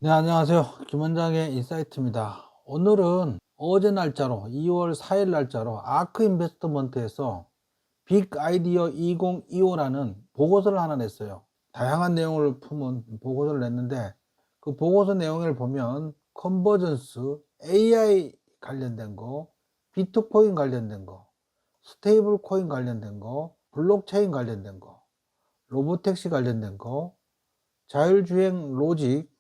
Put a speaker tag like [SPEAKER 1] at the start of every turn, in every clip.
[SPEAKER 1] 네, 안녕하세요. 김원장의 인사이트입니다. 오늘은 어제 날짜로 2월 4일 날짜로 아크 인베스트먼트에서 빅 아이디어 2025라는 보고서를 하나 냈어요. 다양한 내용을 품은 보고서를 냈는데 그 보고서 내용을 보면 컨버전스, AI 관련된 거, 비트코인 관련된 거, 스테이블 코인 관련된 거, 블록체인 관련된 거, 로보택시 관련된 거, 자율주행 로직,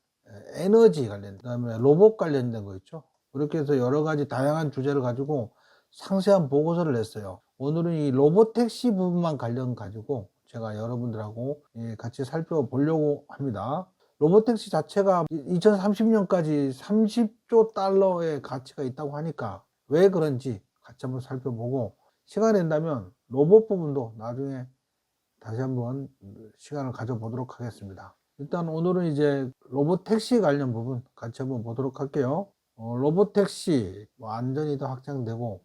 [SPEAKER 1] 에너지 관련, 그다음에 로봇 관련된 거 있죠. 그렇게 해서 여러 가지 다양한 주제를 가지고 상세한 보고서를 냈어요. 오늘은 이 로봇 택시 부분만 관련 가지고 제가 여러분들하고 같이 살펴보려고 합니다. 로봇 택시 자체가 2030년까지 30조 달러의 가치가 있다고 하니까 왜 그런지 같이 한번 살펴보고, 시간 된다면 로봇 부분도 나중에 다시 한번 시간을 가져보도록 하겠습니다. 일단 오늘은 이제 로봇 택시 관련 부분 같이 한번 보도록 할게요. 로봇 택시 안전이 더 확장되고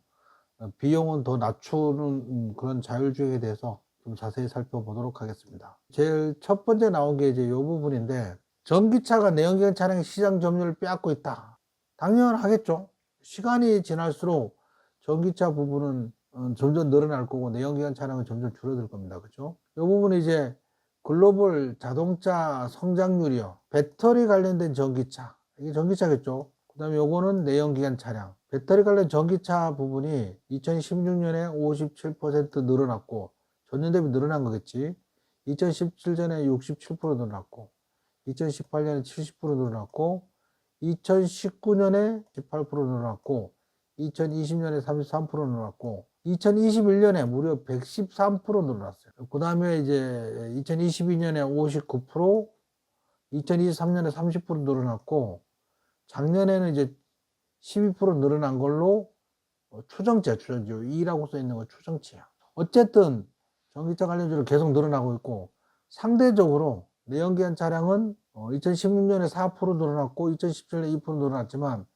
[SPEAKER 1] 비용은 더 낮추는 그런 자율주행에 대해서 좀 자세히 살펴보도록 하겠습니다. 제일 첫 번째 나온 게 이제 이 부분인데, 전기차가 내연기관 차량의 시장 점유율을 빼앗고 있다. 당연하겠죠. 시간이 지날수록 전기차 부분은 점점 늘어날 거고 내연기관 차량은 점점 줄어들 겁니다. 그죠? 이 부분은 이제 글로벌 자동차 성장률이요, 배터리 관련된 전기차, 이게 전기차겠죠. 그 다음에 요거는 내연기관 차량, 배터리 관련 전기차 부분이 2016년에 57% 늘어났고, 전년 대비 늘어난 거겠지. 2017년에 67% 늘어났고, 2018년에 70% 늘어났고, 2019년에 18% 늘어났고, 2020년에 33% 늘어났고, 2021년에 무려 113% 늘어났어요. 그 다음에 이제 2022년에 59%, 2023년에 30% 늘어났고, 작년에는 이제 12% 늘어난 걸로 추정치야, 추정치. 2라고 써 있는 거 추정치야. 어쨌든 전기차 관련주로 계속 늘어나고 있고, 상대적으로 내연기관 차량은 2016년에 4% 늘어났고 2017년에 2% 늘어났지만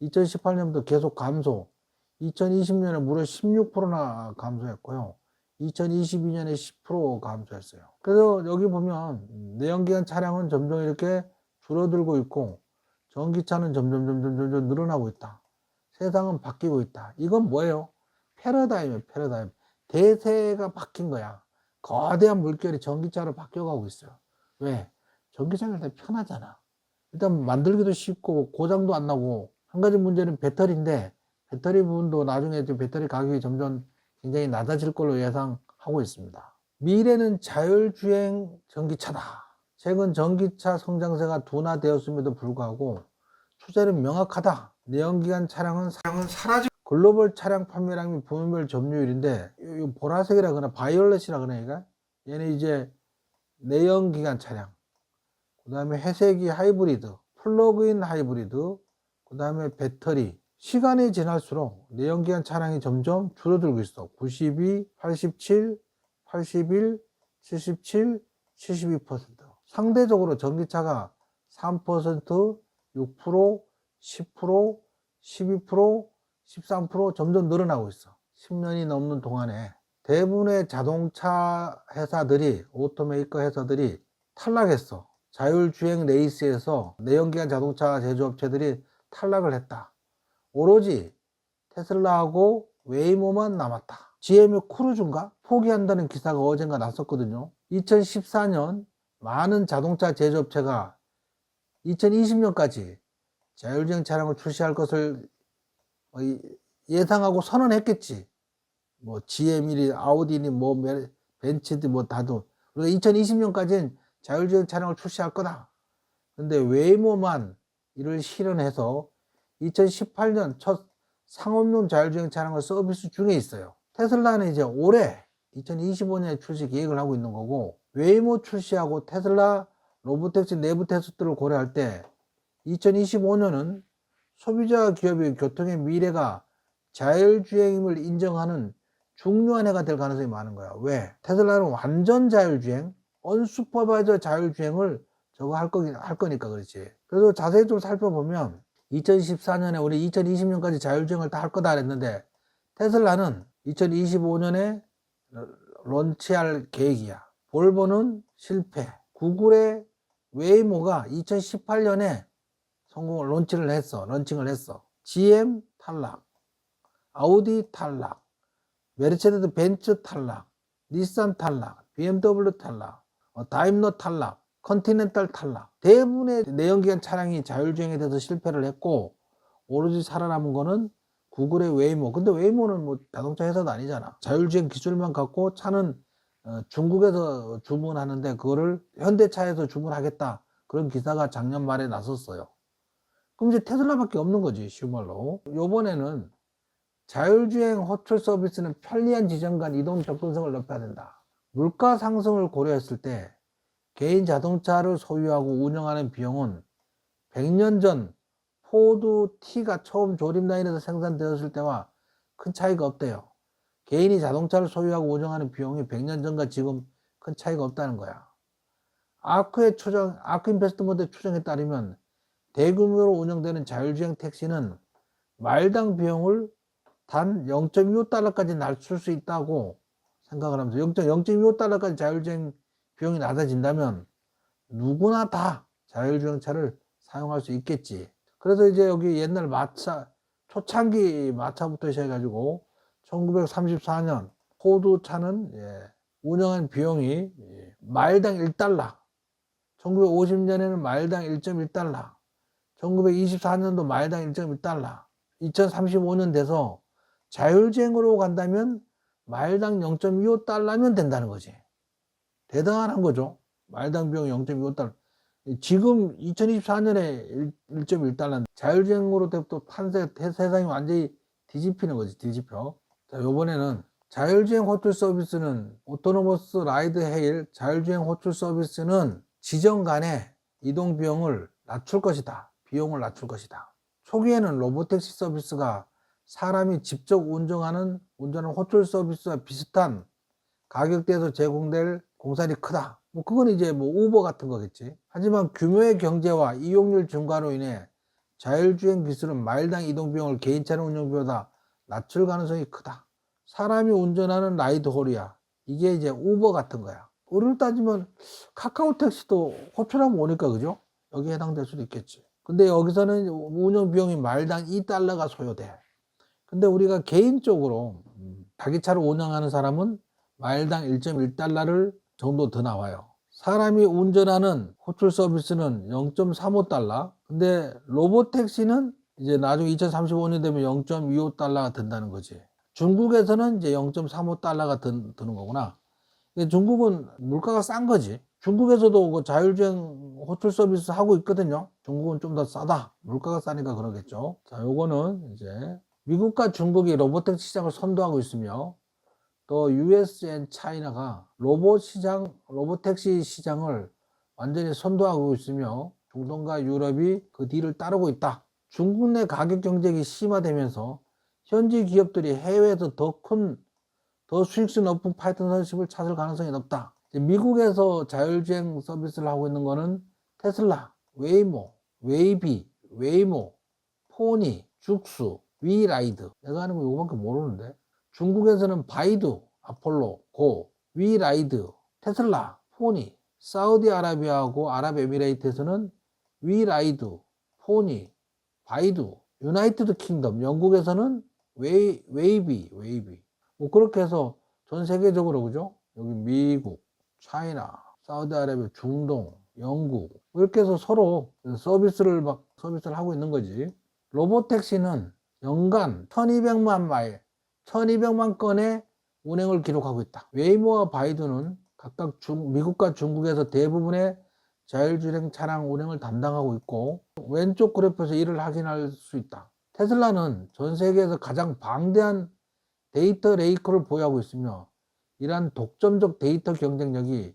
[SPEAKER 1] 2018년부터 계속 감소, 2020년에 무려 16%나 감소했고요. 2022년에 10% 감소했어요. 그래서 여기 보면 내연기관 차량은 점점 이렇게 줄어들고 있고 전기차는 점점 늘어나고 있다. 세상은 바뀌고 있다. 이건 뭐예요? 패러다임이에요, 패러다임. 대세가 바뀐 거야. 거대한 물결이 전기차로 바뀌어가고 있어요. 왜? 전기차는 일단 편하잖아. 일단 만들기도 쉽고 고장도 안 나고, 한 가지 문제는 배터리인데 배터리 부분도 나중에 배터리 가격이 점점 굉장히 낮아질 걸로 예상하고 있습니다. 미래는 자율주행 전기차다. 최근 전기차 성장세가 둔화되었음에도 불구하고 추세는 명확하다. 내연기관 차량은 사라지고, 글로벌 차량 판매량 및 부문별 점유율인데, 이 보라색이라 그러나 바이올렛이라 그러니까 얘는 이제 내연기관 차량, 그 다음에 회색이 하이브리드, 플러그인 하이브리드, 그 다음에 배터리. 시간이 지날수록 내연기관 차량이 점점 줄어들고 있어. 92, 87, 81, 77, 72%. 상대적으로 전기차가 3%, 6%, 10%, 12%, 13% 점점 늘어나고 있어. 10년이 넘는 동안에 대부분의 자동차 회사들이, 오토메이커 회사들이 탈락했어. 자율주행 레이스에서 내연기관 자동차 제조업체들이 탈락을 했다. 오로지 테슬라하고 웨이모만 남았다. GM의 크루즈인가? 포기한다는 기사가 어젠가 났었거든요. 2014년 많은 자동차 제조업체가 2020년까지 자율주행 차량을 출시할 것을 예상하고 선언했겠지. 뭐 GM이니 아우디니 뭐 벤츠디 뭐 다도 우리가 2020년까지는 자율주행 차량을 출시할 거다. 근데 웨이모만 이를 실현해서 2018년 첫 상업용 자율주행 차량을 서비스 중에 있어요. 테슬라는 이제 올해 2025년에 출시 계획을 하고 있는 거고, 웨이모 출시하고 테슬라 로보택시 내부 테스트를 고려할 때 2025년은 소비자 기업의 교통의 미래가 자율주행임을 인정하는 중요한 해가 될 가능성이 많은 거야. 왜? 테슬라는 완전 자율주행, 언슈퍼바이저 자율주행을 저거 할 거니까 그렇지. 그래서 자세히 좀 살펴보면 2014년에 우리 2020년까지 자율주행을 다 할 거다 그랬는데, 테슬라는 2025년에 런치할 계획이야. 볼보는 실패. 구글의 웨이모가 2018년에 성공을 런칭을 했어. GM 탈락, 아우디 탈락, 메르체데스 벤츠 탈락, 닛산 탈락, BMW 탈락, 다임러 탈락, 컨티넨탈 탈락. 대부분의 내연기관 차량이 자율주행에 대해서 실패를 했고 오로지 살아남은 거는 구글의 웨이모. 근데 웨이모는 뭐 자동차 회사도 아니잖아. 자율주행 기술만 갖고 차는 중국에서 주문하는데 그거를 현대차에서 주문하겠다. 그런 기사가 작년 말에 나섰어요. 그럼 이제 테슬라밖에 없는 거지, 쉬운 말로. 요번에는 자율주행 호출 서비스는 편리한 지점 간 이동 접근성을 높여야 된다. 물가 상승을 고려했을 때 개인 자동차를 소유하고 운영하는 비용은 100년 전 포드 T가 처음 조립 라인에서 생산되었을 때와 큰 차이가 없대요. 개인이 자동차를 소유하고 운영하는 비용이 100년 전과 지금 큰 차이가 없다는 거야. 아크 인베스트먼트의 추정에 따르면 대규모로 운영되는 자율주행 택시는 마일당 비용을 단 0.25달러까지 낮출 수 있다고 생각을 하면서 0.25달러까지 자율주행 비용이 낮아진다면 누구나 다 자율주행차를 사용할 수 있겠지. 그래서 이제 여기 옛날 초창기 마차부터 시작해가지고 1934년 포드 차는 운영한 비용이 마일당 1달러, 1950년에는 마일당 1.1달러, 1924년도 마일당 1.1달러, 2035년 돼서 자율주행으로 간다면 마일당 0.25달러면 된다는 거지. 대단한 거죠. 마일당 비용 0.25달러. 지금 2024년에 1.1달러. 자율주행으로 또 세상이 완전히 뒤집히는 거지, 뒤집혀. 자, 요번에는 자율주행 호출 서비스는 오토노머스 라이드 헤일 자율주행 호출 서비스는 지점 간의 이동 비용을 낮출 것이다. 초기에는 로보택시 서비스가 사람이 직접 운전하는 호출 서비스와 비슷한 가격대에서 제공될 공산이 크다. 그건 이제 우버 같은 거겠지. 하지만 규모의 경제와 이용률 증가로 인해 자율주행 기술은 마일당 이동 비용을 개인차량 운영비보다 낮출 가능성이 크다. 사람이 운전하는 라이드홀이야. 이게 이제 우버 같은 거야. 우리를 따지면 카카오 택시도 호출하면 오니까, 그죠? 여기에 해당될 수도 있겠지. 근데 여기서는 운영 비용이 마일당 2달러가 소요돼. 근데 우리가 개인적으로 자기 차를 운영하는 사람은 마일당 1.1달러를 정도 더 나와요. 사람이 운전하는 호출 서비스는 0.35달러. 근데 로보택시는 이제 나중에 2035년 되면 0.25달러가 든다는 거지. 중국에서는 이제 0.35달러가 드는 거구나. 중국은 물가가 싼 거지. 중국에서도 그 자율주행 호출 서비스 하고 있거든요. 중국은 좀 더 싸다. 물가가 싸니까 그러겠죠. 자, 요거는 이제 미국과 중국이 로보택시 시장을 선도하고 있으며 또 US 앤 차이나가 로보택시 시장을 완전히 선도하고 있으며 중동과 유럽이 그 뒤를 따르고 있다. 중국 내 가격 경쟁이 심화되면서 현지 기업들이 해외에서 더 수익성 높은 파트너십을 찾을 가능성이 높다. 미국에서 자율주행 서비스를 하고 있는 거는 테슬라, 웨이모, 웨이모, 포니, 죽수, 위라이드. 내가 하는 거 이거밖에 모르는데. 중국에서는 바이두, 아폴로, 고, 위라이드, 테슬라, 포니. 사우디아라비아하고 아랍에미레이트에서는 위라이드, 포니, 바이두. 유나이티드 킹덤, 영국에서는 웨이비. 그렇게 해서 전 세계적으로, 그죠? 여기 미국, 차이나, 사우디아라비아, 중동, 영국 이렇게 해서 서로 서비스를 하고 있는 거지. 로보택시는 연간 1200만 건의 운행을 기록하고 있다. 웨이모와 바이두는 각각 미국과 중국에서 대부분의 자율주행 차량 운행을 담당하고 있고 왼쪽 그래프에서 이를 확인할 수 있다. 테슬라는 전 세계에서 가장 방대한 데이터 레이크를 보유하고 있으며 이러한 독점적 데이터 경쟁력이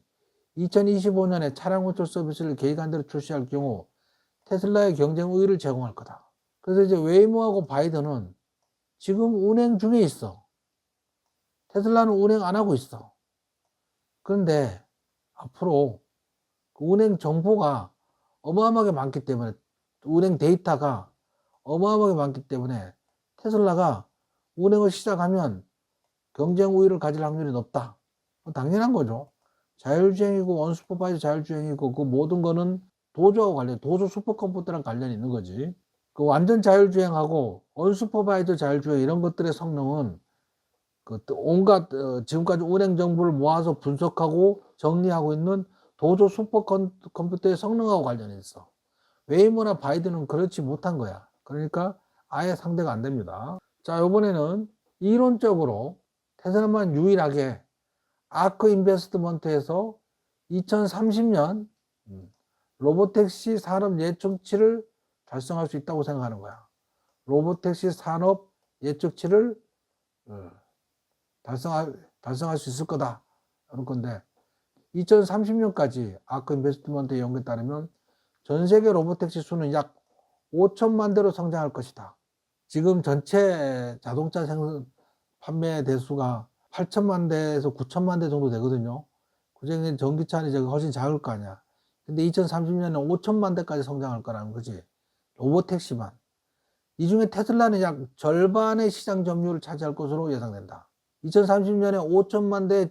[SPEAKER 1] 2025년에 차량 호출 서비스를 계획한 대로 출시할 경우 테슬라의 경쟁 우위를 제공할 거다. 그래서 이제 웨이모하고 바이든은 지금 운행 중에 있어. 테슬라는 운행 안 하고 있어. 그런데 앞으로 그 운행 정보가 어마어마하게 많기 때문에 운행 데이터가 어마어마하게 많기 때문에 테슬라가 운행을 시작하면 경쟁 우위를 가질 확률이 높다. 당연한 거죠. 자율주행이고 원슈퍼바이저 자율주행이고 그 모든 거는 도조하고 도조 슈퍼컴퓨터랑 관련이 있는 거지. 그 완전 자율주행하고 언슈퍼바이저 자율주행 이런 것들의 성능은 그 온갖 지금까지 운행 정보를 모아서 분석하고 정리하고 있는 도조 슈퍼컴퓨터의 성능하고 관련이 있어. 웨이모나 바이드는 그렇지 못한 거야. 그러니까 아예 상대가 안 됩니다. 자, 이번에는 이론적으로 테슬라만 유일하게 아크 인베스트먼트에서 2030년 로보택시 산업 예측치를 달성할 수 있다고 생각하는 거야. 로보택시 산업 예측치를 달성할 수 있을 거다 하는 건데, 2030년까지 아크 인베스트먼트의 연구에 따르면 전 세계 로보택시 수는 약 5천만 대로 성장할 것이다. 지금 전체 자동차 판매 대수가 8천만 대에서 9천만 대 정도 되거든요. 그중에 전기차는 이제 훨씬 작을 거 아니야. 근데 2030년에 5천만 대까지 성장할 거라는 거지. 로보택시만. 이 중에 테슬라는 약 절반의 시장 점유율을 차지할 것으로 예상된다. 2030년에 5천만 대의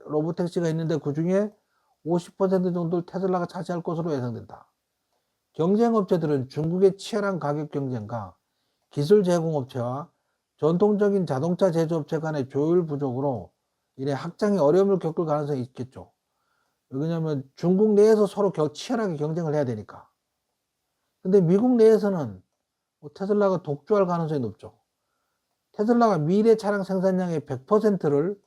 [SPEAKER 1] 로보택시가 있는데 그 중에 50% 정도를 테슬라가 차지할 것으로 예상된다. 경쟁업체들은 중국의 치열한 가격 경쟁과 기술 제공업체와 전통적인 자동차 제조업체 간의 조율 부족으로 이래 확장에 어려움을 겪을 가능성이 있겠죠. 왜냐하면 중국 내에서 서로 치열하게 경쟁을 해야 되니까. 근데 미국 내에서는 테슬라가 독주할 가능성이 높죠. 테슬라가 미래 차량 생산량의 100%를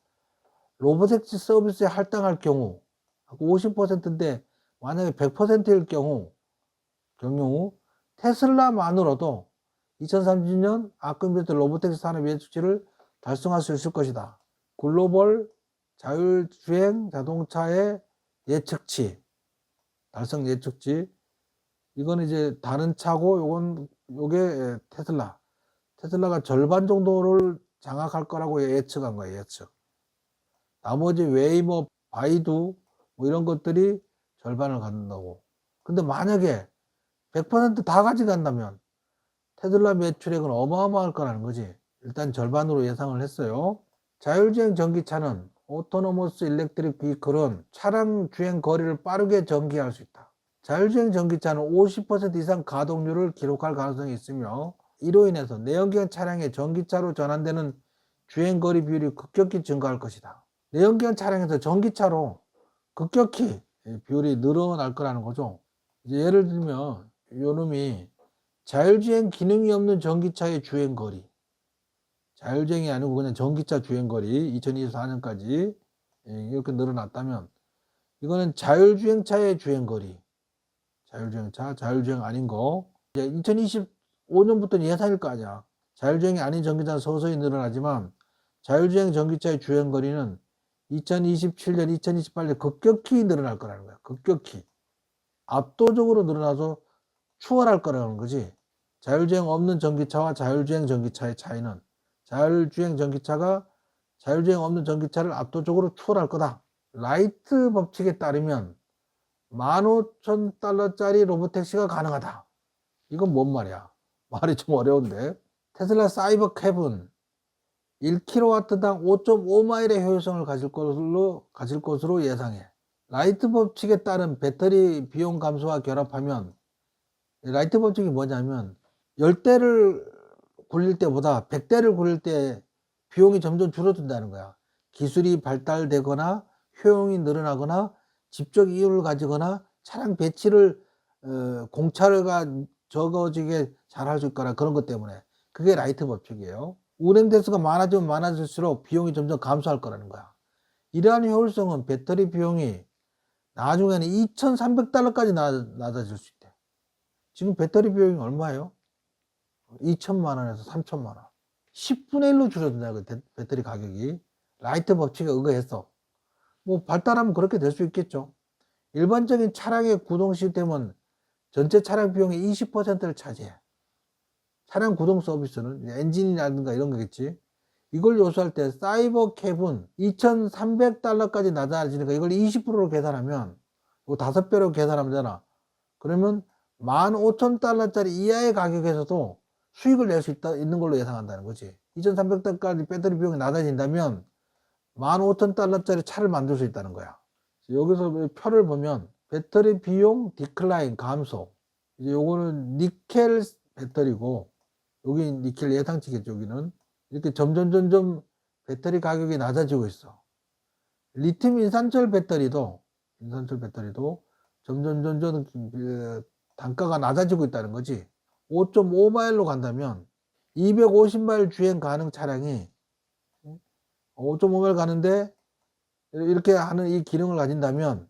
[SPEAKER 1] 로보택시 서비스에 할당할 경우 50%인데 만약에 100%일 경우 테슬라만으로도 2030년 아크 인베스트 로보택시 산업 예측치를 달성할 수 있을 것이다. 글로벌 자율주행 자동차의 예측치, 달성 예측치. 이건 이제 다른 차고 요게 테슬라가 절반 정도를 장악할 거라고 예측한 거예요. 예측. 나머지 웨이모, 바이두 뭐 이런 것들이 절반을 갖는다고. 근데 만약에 100% 다 가져간다면 테슬라 매출액은 어마어마할 거라는 거지. 일단 절반으로 예상을 했어요. 자율주행 전기차는 오토노머스 일렉트릭 비클은 차량 주행 거리를 빠르게 전개할 수 있다. 자율주행 전기차는 50% 이상 가동률을 기록할 가능성이 있으며 이로 인해서 내연기관 차량의 전기차로 전환되는 주행거리 비율이 급격히 증가할 것이다. 내연기관 차량에서 전기차로 급격히 비율이 늘어날 거라는 거죠. 이제 예를 들면 요놈이 자율주행 기능이 없는 전기차의 주행거리, 자율주행이 아니고 그냥 전기차 주행거리 2024년까지 이렇게 늘어났다면 이거는 자율주행차의 주행거리, 자율주행 아닌 거. 이제 2025년부터는 예상일 거 아니야. 자율주행이 아닌 전기차는 서서히 늘어나지만 자율주행 전기차의 주행거리는 2027년, 2028년 급격히 늘어날 거라는 거야. 급격히. 압도적으로 늘어나서 추월할 거라는 거지. 자율주행 없는 전기차와 자율주행 전기차의 차이는 자율주행 전기차가 자율주행 없는 전기차를 압도적으로 추월할 거다. 라이트 법칙에 따르면 15,000달러짜리 로보택시가 가능하다. 이건 뭔 말이야? 말이 좀 어려운데. 테슬라 사이버 캡은 1kW당 5.5마일의 효율성을 가질 것으로 예상해. 라이트 법칙에 따른 배터리 비용 감소와 결합하면, 라이트 법칙이 뭐냐면 10대를 굴릴 때보다 100대를 굴릴 때 비용이 점점 줄어든다는 거야. 기술이 발달되거나 효용이 늘어나거나 집적 이유를 가지거나 차량 배치를 공차가 적어지게 잘 할 수 있거나 그런 것 때문에. 그게 라이트 법칙이에요. 운행 대수가 많아지면 많아질수록 비용이 점점 감소할 거라는 거야. 이러한 효율성은 배터리 비용이 나중에는 2,300달러까지 낮아질 수 있대. 지금 배터리 비용이 얼마예요? 2천만 원에서 3천만 원. 10분의 1로 줄어든다. 그 배터리 가격이. 라이트 법칙에 의거해서. 뭐 발달하면 그렇게 될 수 있겠죠. 일반적인 차량의 구동 시스템은 전체 차량 비용의 20%를 차지해. 차량 구동 서비스는 엔진이라든가 이런 거겠지. 이걸 요소할 때 사이버 캡은 2,300달러까지 낮아지니까 이걸 20%로 계산하면 이거 5배로 계산하면 되나? 그러면 15,000달러짜리 이하의 가격에서도 수익을 낼 수 있는 걸로 예상한다는 거지. 2,300달러까지 배터리 비용이 낮아진다면 15,000달러짜리 차를 만들 수 있다는 거야. 여기서 표를 보면 배터리 비용 디클라인 감소. 이제 요거는 니켈 배터리고, 여기 니켈 예상치겠죠, 여기는. 이렇게 점점 배터리 가격이 낮아지고 있어. 리튬 인산철 배터리도 점점 그 단가가 낮아지고 있다는 거지. 5.5마일로 간다면 250마일 주행 가능 차량이 5.5마일 가는데 이렇게 하는 이 기능을 가진다면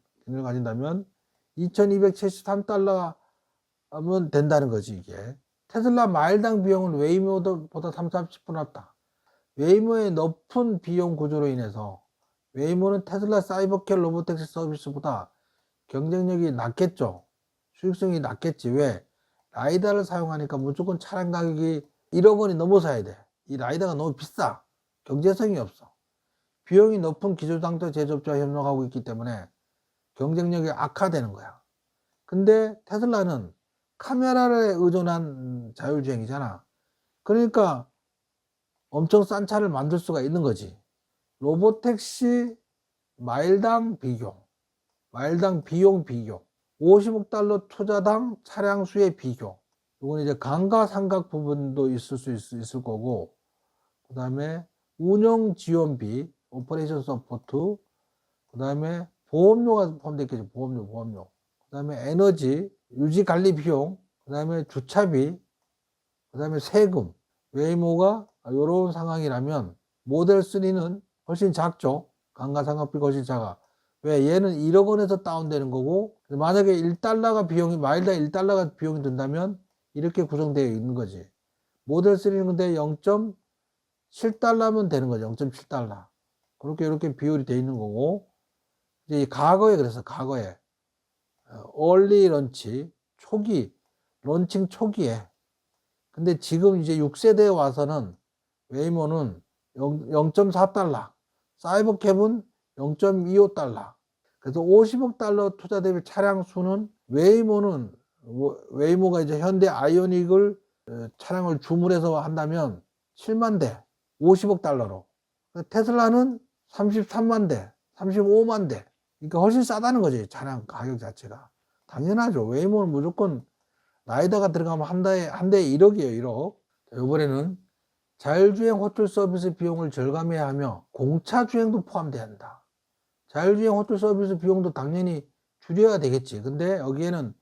[SPEAKER 1] 2273달러 하면 된다는 거지, 이게. 테슬라 마일당 비용은 웨이모보다 30~40% 낮다. 웨이모의 높은 비용 구조로 인해서 웨이모는 테슬라 사이버캐 로보택시 서비스보다 경쟁력이 낮겠죠. 수익성이 낮겠지. 왜? 라이다를 사용하니까 무조건 차량 가격이 1억 원이 넘어서야 돼. 이 라이다가 너무 비싸. 경제성이 없어. 비용이 높은 기초장터 제조업자와 협력하고 있기 때문에 경쟁력이 악화되는 거야. 근데 테슬라는 카메라에 의존한 자율주행이잖아. 그러니까 엄청 싼 차를 만들 수가 있는 거지. 로보택시 마일당 비용 비교, 50억 달러 투자당 차량 수의 비교. 이건 이제 감가상각 부분도 있을 거고, 그 다음에 운영 지원비, 오퍼레이션 서포트, 그 다음에 보험료가 포함되겠죠. 보험료. 그 다음에 에너지, 유지 관리 비용, 그 다음에 주차비, 그 다음에 세금. 웨이모가 이런 상황이라면 모델 3는 훨씬 작죠. 감가상각비가 훨씬 작아. 왜? 얘는 1억 원에서 다운되는 거고, 만약에 1달러가 비용이, 마일당 1달러가 비용이 든다면 이렇게 구성되어 있는 거지. 모델 3는 근데 0.7달러면 되는 거죠. 0.7달러. 그렇게 이렇게 비율이 되어 있는 거고, 이제 과거에 그래서 과거에 얼리 런치 런칭 초기에. 근데 지금 이제 6세대에 와서는 웨이모는 0.4달러, 사이버캡은 0.25달러. 그래서 50억 달러 투자 대비 차량 수는 웨이모가 이제 현대 아이오닉을 차량을 주문해서 한다면 7만 대, 50억 달러로. 테슬라는 33만 대, 35만 대. 그러니까 훨씬 싸다는 거지, 차량 가격 자체가. 당연하죠. 웨이모는 무조건 라이다가 들어가면 한 대에 1억이에요, 1억. 이번에는 자율주행 호출 서비스 비용을 절감해야 하며 공차 주행도 포함돼야 한다. 자율주행 호출 서비스 비용도 당연히 줄여야 되겠지. 근데 여기에는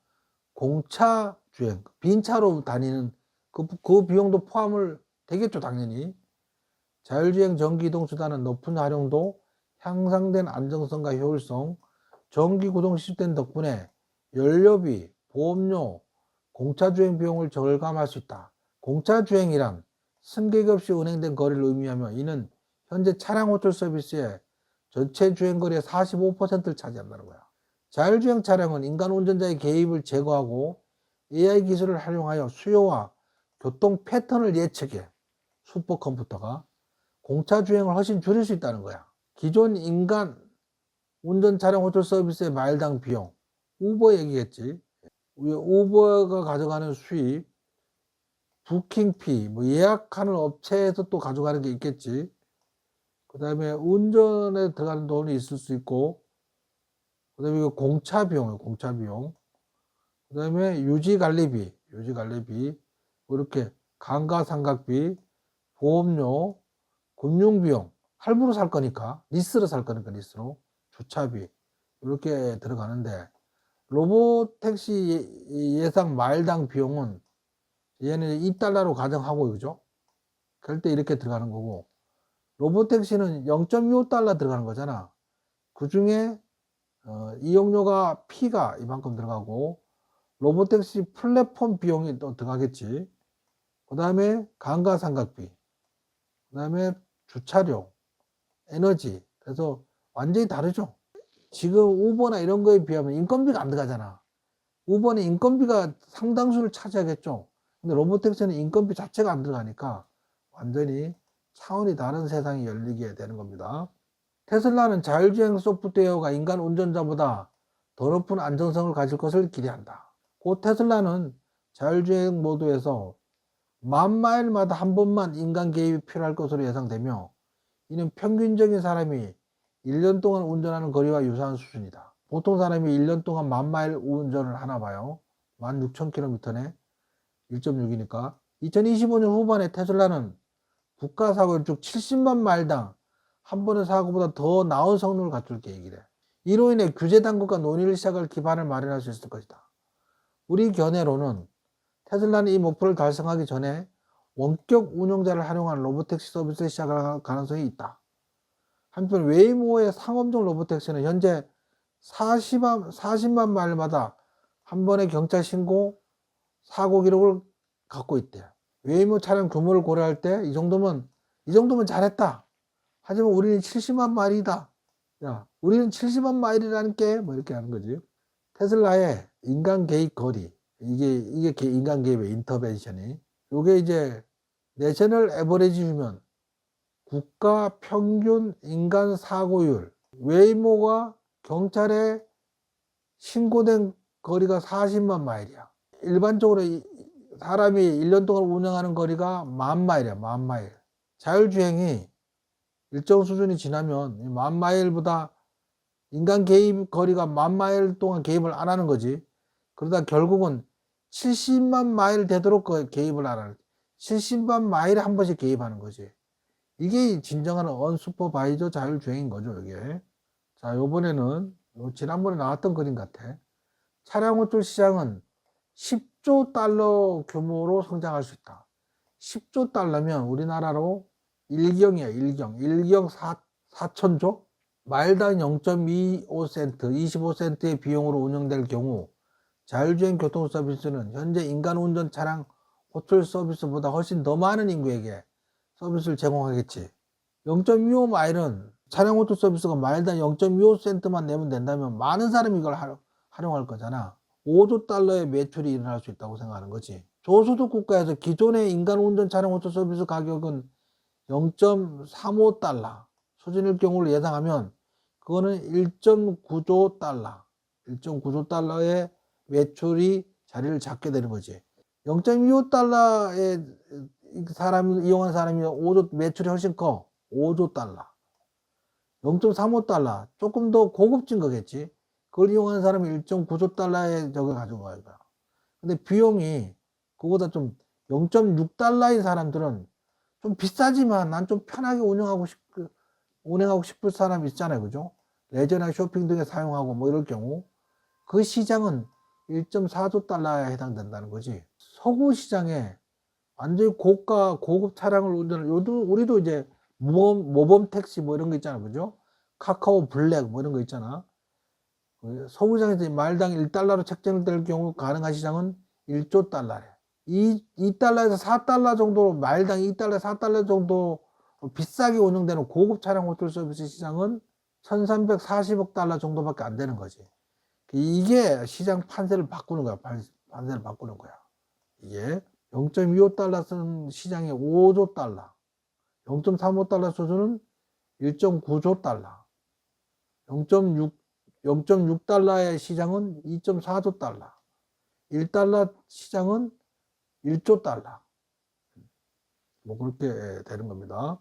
[SPEAKER 1] 공차 주행, 빈 차로 다니는 그 비용도 포함을 되겠죠, 당연히. 자율주행 전기이동 수단은 높은 활용도, 향상된 안정성과 효율성, 전기 구동 시스템 덕분에 연료비, 보험료, 공차 주행 비용을 절감할 수 있다. 공차 주행이란 승객 없이 운행된 거리를 의미하며 이는 현재 차량 호출 서비스의 전체 주행거리의 45%를 차지한다는 거야. 자율주행 차량은 인간 운전자의 개입을 제거하고 AI 기술을 활용하여 수요와 교통 패턴을 예측해 슈퍼컴퓨터가 공차 주행을 훨씬 줄일 수 있다는 거야. 기존 인간 운전 차량 호출 서비스의 마일당 비용, 우버 얘기겠지. 우버가 가져가는 수입, 부킹피, 예약하는 업체에서 또 가져가는 게 있겠지. 그 다음에 운전에 들어가는 돈이 있을 수 있고, 그 다음에 이거 공차 비용이에요, 공차 비용. 그 다음에 유지 관리비, 이렇게 감가상각비, 보험료, 금융비용, 할부로 살 거니까, 리스로 살 거니까, 리스로. 주차비, 이렇게 들어가는데, 로보택시 예상 마일당 비용은 얘는 2달러로 가정하고, 그죠? 그럴 때 이렇게 들어가는 거고, 로보택시는 0.25달러 들어가는 거잖아. 그 중에 이용료가 피가 이만큼 들어가고, 로보택시 플랫폼 비용이 또 들어가겠지. 그 다음에 감가상각비, 그 다음에 주차료, 에너지. 그래서 완전히 다르죠. 지금 우버나 이런 거에 비하면 인건비가 안 들어가잖아. 우버는 인건비가 상당수를 차지하겠죠. 근데 로보택시는 인건비 자체가 안 들어가니까 완전히 차원이 다른 세상이 열리게 되는 겁니다. 테슬라는 자율주행 소프트웨어가 인간 운전자보다 더 높은 안정성을 가질 것을 기대한다. 곧 테슬라는 자율주행 모드에서 10,000마일마다 한 번만 인간 개입이 필요할 것으로 예상되며 이는 평균적인 사람이 1년 동안 운전하는 거리와 유사한 수준이다. 보통 사람이 1년 동안 10,000마일 운전을 하나 봐요. 16,000km네. 1.6이니까. 2025년 후반에 테슬라는 국가 사고율 즉 70만 마일당 한 번의 사고보다 더 나은 성능을 갖출 계획이래. 이로 인해 규제 당국과 논의를 시작할 기반을 마련할 수 있을 것이다. 우리 견해로는 테슬라는 이 목표를 달성하기 전에 원격 운영자를 활용한 로보택시 서비스를 시작할 가능성이 있다. 한편 웨이모의 상업용 로보택시는 현재 40만 마일마다 한 번의 경찰 신고 사고 기록을 갖고 있대. 웨이모 차량 규모를 고려할 때 이 정도면 잘했다. 하지만 우리는 70만 마일이다. 야, 우리는 70만 마일이라는 게 뭐 이렇게 하는 거지. 테슬라의 인간 개입 거리, 이게 인간 개입의 인터벤션이, 요게 이제 내셔널 에버리지면 국가 평균 인간 사고율, 웨이모가 경찰에 신고된 거리가 40만 마일이야. 일반적으로 사람이 1년 동안 운행하는 거리가 10,000마일이야, 10,000마일. 자율주행이 일정 수준이 지나면 10,000마일보다 인간 개입 거리가 10,000마일 동안 개입을 안 하는 거지. 그러다 결국은 70만 마일 되도록 개입을 안 하는, 70만 마일에 한 번씩 개입하는 거지. 이게 진정한 언슈퍼바이저 자율주행인 거죠, 이게. 자, 요번에는 지난번에 나왔던 그림 같아. 차량 호출 시장은 10조 달러 규모로 성장할 수 있다. 10조 달러면 우리나라로 1경이야, 1경 4천조? 마일당 0.25센트, 25센트의 비용으로 운영될 경우 자율주행 교통 서비스는 현재 인간 운전 차량 호출 서비스보다 훨씬 더 많은 인구에게 서비스를 제공하겠지. 0.25 마일은 차량 호출 서비스가 마일당 0.25센트만 내면 된다면 많은 사람이 이걸 활용할 거잖아. 5조 달러의 매출이 일어날 수 있다고 생각하는 거지. 저소득 국가에서 기존의 인간 운전 차량 호출 서비스 가격은 0.35 달러 수준일 경우를 예상하면 그거는 1.9조 달러, 1.9조 달러의 매출이 자리를 잡게 되는 거지. 0.25 달러의 사람이 이용한 사람이 5조 매출이 훨씬 커. 5조 달러. 0.35 달러. 조금 더 고급진 거겠지. 그걸 이용하는 사람이 1.9조 달러의 저걸 가지고 가야 돼. 근데 비용이 그거보다 좀 0.6 달러인 사람들은 좀 비싸지만 난 좀 편하게 운행하고 싶을 사람이 있잖아요. 그죠? 레저나 쇼핑 등에 사용하고 뭐 이럴 경우 그 시장은 1.4조 달러에 해당된다는 거지. 서구 시장에 완전히 고급 차량을 우리도 이제 모범 택시 뭐 이런 거 있잖아. 그죠? 카카오 블랙 뭐 이런 거 있잖아. 서구 시장에서 마일당 1달러로 책정될 경우 가능한 시장은 1조 달러래. 2달러에서 4달러 정도로 마일당 2달러, 4달러 정도 비싸게 운영되는 고급 차량 호출 서비스 시장은 1340억 달러 정도밖에 안 되는 거지. 이게 시장 판세를 바꾸는 거야. 판세를 바꾸는 거야. 이게 0.25 달러 쓰는 시장이 5조 달러, 0.35 달러 수준은 1.9조 달러, 0.6 달러의 시장은 2.4조 달러, 1달러 시장은 1조 달러. 뭐 그렇게 되는 겁니다.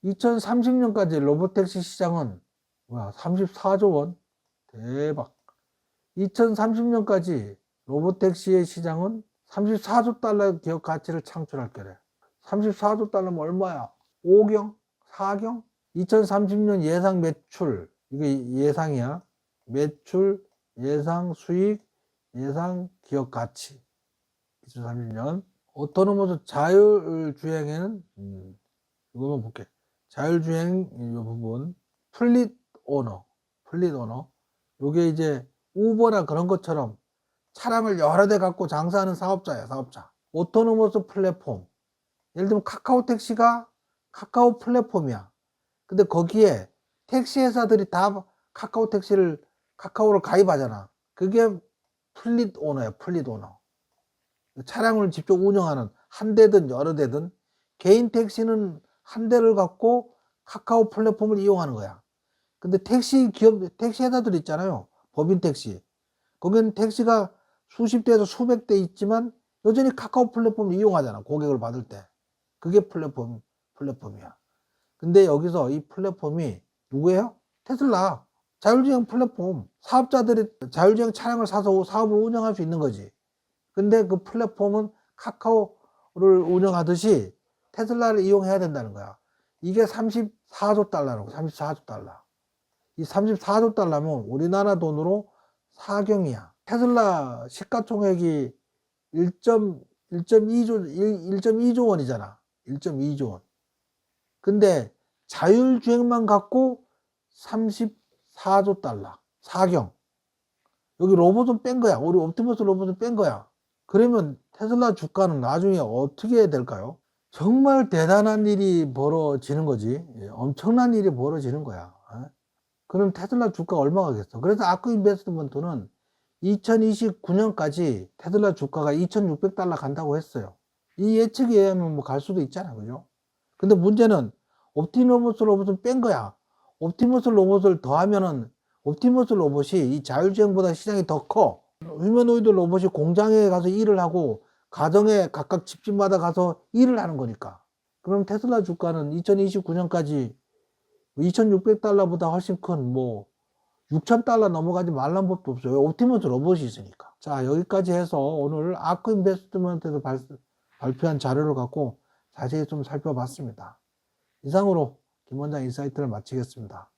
[SPEAKER 1] 2030년까지 로보택시 시장은 34조 원. 대박. 2030년까지 로보택시의 시장은 34조 달러의 기업 가치를 창출할 거래. 34조 달러면 얼마야? 5경? 4경? 2030년 예상 매출, 이게 예상이야. 매출, 예상 수익, 예상 기업 가치. 2030년. 오토노머스 자율주행에는, 이거만 볼게. 자율주행, 이 부분. 플릿 오너. 요게 이제 우버나 그런 것처럼 차량을 여러 대 갖고 장사하는 사업자야, 사업자. 오토노머스 플랫폼. 예를 들면 카카오 택시가 카카오 플랫폼이야. 근데 거기에 택시 회사들이 다 카카오를 가입하잖아. 그게 플릿 오너야, 플릿 오너. 차량을 직접 운영하는 한 대든 여러 대든 개인 택시는 한 대를 갖고 카카오 플랫폼을 이용하는 거야. 근데 택시 회사들 있잖아요. 법인 택시. 거기는 택시가 수십 대에서 수백 대 있지만 여전히 카카오 플랫폼을 이용하잖아. 고객을 받을 때. 그게 플랫폼이야. 근데 여기서 이 플랫폼이 누구예요? 테슬라. 자율주행 플랫폼, 사업자들이 자율주행 차량을 사서 사업을 운영할 수 있는 거지. 근데 그 플랫폼은 카카오를 운영하듯이 테슬라를 이용해야 된다는 거야. 이게 34조 달러라고. 34조 달러. 이 34조 달러면 우리나라 돈으로 4경이야. 테슬라 시가총액이 1.2조 원이잖아. 1.2조 원. 근데 자율주행만 갖고 34조 달러. 4경. 여기 로봇은 뺀 거야. 우리 옵티머스 로봇은 뺀 거야. 그러면 테슬라 주가는 나중에 어떻게 될까요? 정말 대단한 일이 벌어지는 거지. 엄청난 일이 벌어지는 거야. 그럼 테슬라 주가가 얼마가겠어? 그래서 아크 인베스트먼트는 2029년까지 테슬라 주가가 2,600달러 간다고 했어요. 이 예측에 의하면 뭐 갈 수도 있잖아. 그죠? 근데 문제는 옵티머스 로봇은 뺀 거야. 옵티머스 로봇을 더하면은 옵티머스 로봇이 이 자율주행보다 시장이 더 커. 휴머노이드 로봇이 공장에 가서 일을 하고 가정에 각각 집집마다 가서 일을 하는 거니까. 그럼 테슬라 주가는 2029년까지 2,600달러보다 훨씬 큰 뭐 6,000달러 넘어가지 말란 법도 없어요. 옵티머스 로봇이 있으니까. 자, 여기까지 해서 오늘 아크 인베스트먼트에서 발표한 자료를 갖고 자세히 좀 살펴봤습니다. 이상으로 김 원장 인사이트를 마치겠습니다.